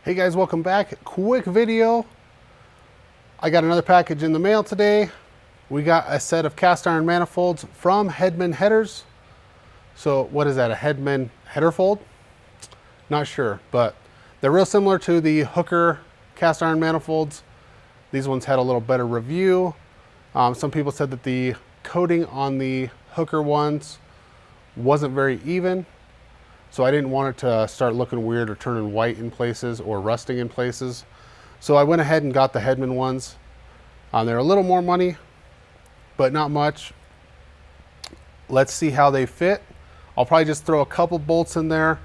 Hey guys, welcome back. Quick video. I got another package in the mail today. We got a set of cast iron manifolds from Hedman headers. So what is that, a Hedman header fold? Not sure, but they're real similar to the Hooker cast iron manifolds. These ones had a little better review. Some people said that the coating on the Hooker ones wasn't very even. So I didn't want it to start looking weird or turning white in places or rusting in places. So I went ahead and got the Hedman ones. They're a little more money, but not much. Let's see how they fit. I'll probably just throw a couple bolts in there.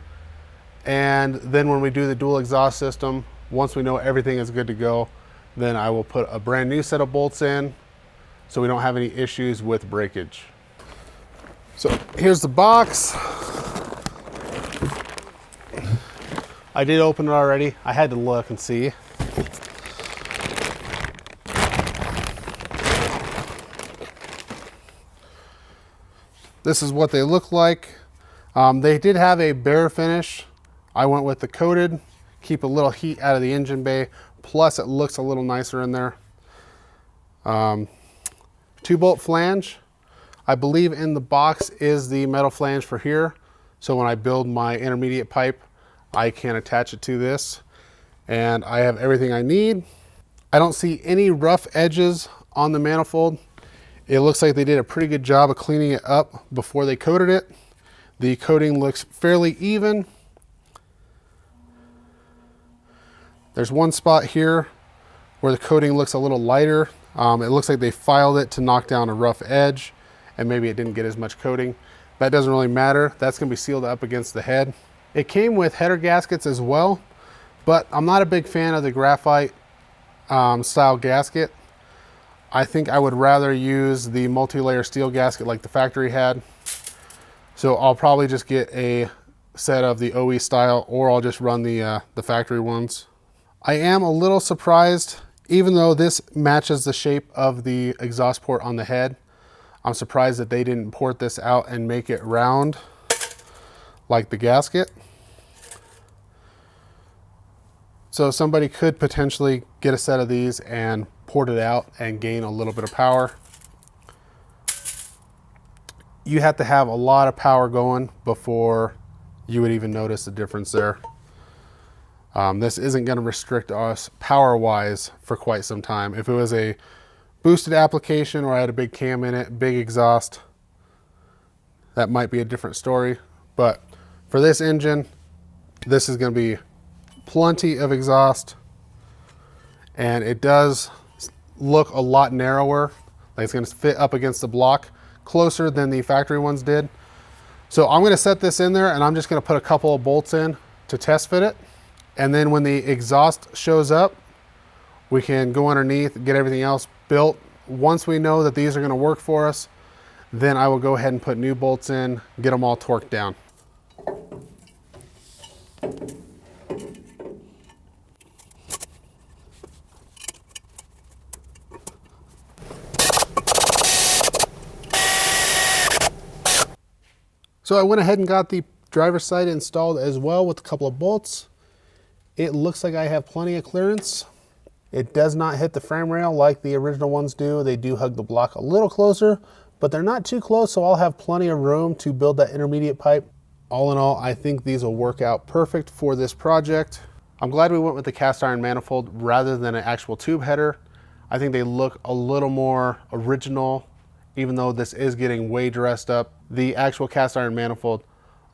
And then when we do the dual exhaust system, once we know everything is good to go, then I will put a brand new set of bolts in so we don't have any issues with breakage. So here's the box. I did open it already. I had to look and see. This is what they look like. They did have a bare finish. I went with the coated, keep a little heat out of the engine bay. Plus it looks a little nicer in there. 2-bolt flange. I believe in the box is the metal flange for here. So when I build my intermediate pipe, I can attach it to this. And I have everything I need. I don't see any rough edges on the manifold. It looks like they did a pretty good job of cleaning it up before they coated it. The coating looks fairly even. There's one spot here where the coating looks a little lighter. It looks like they filed it to knock down a rough edge and maybe it didn't get as much coating. That doesn't really matter. That's gonna be sealed up against the head. It came with header gaskets as well, but I'm not a big fan of the graphite style gasket. I think I would rather use the multi-layer steel gasket like the factory had. So I'll probably just get a set of the OE style, or I'll just run the factory ones. I am a little surprised, even though this matches the shape of the exhaust port on the head, I'm surprised that they didn't port this out and make it round like the gasket. So somebody could potentially get a set of these and port it out and gain a little bit of power. You have to have a lot of power going before you would even notice the difference there. This isn't going to restrict us power-wise for quite some time. If it was a boosted application or I had a big cam in it, big exhaust, that might be a different story. But for this engine, this is going to be plenty of exhaust, and it does look a lot narrower. Like it's going to fit up against the block closer than the factory ones did. So I'm going to set this in there and I'm just going to put a couple of bolts in to test fit it. And then when the exhaust shows up, we can go underneath, get everything else built. Once we know that these are going to work for us, then I will go ahead and put new bolts in, get them all torqued down. So I went ahead and got the driver's side installed as well with a couple of bolts. It looks like I have plenty of clearance. It does not hit the frame rail like the original ones do. They do hug the block a little closer, but they're not too close, so I'll have plenty of room to build that intermediate pipe. All in all, I think these will work out perfect for this project. I'm glad we went with the cast iron manifold rather than an actual tube header. I think they look a little more original, even though this is getting way dressed up. The actual cast iron manifold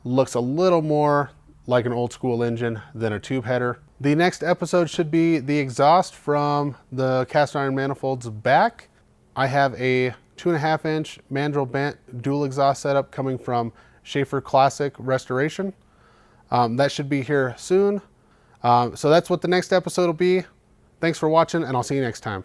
looks a little more like an old school engine than a tube header. The next episode should be the exhaust from the cast iron manifolds back. I have a 2.5 inch mandrel bent dual exhaust setup coming from Shaffer Restoration. That should be here soon. So that's what the next episode will be. Thanks for watching, and I'll see you next time.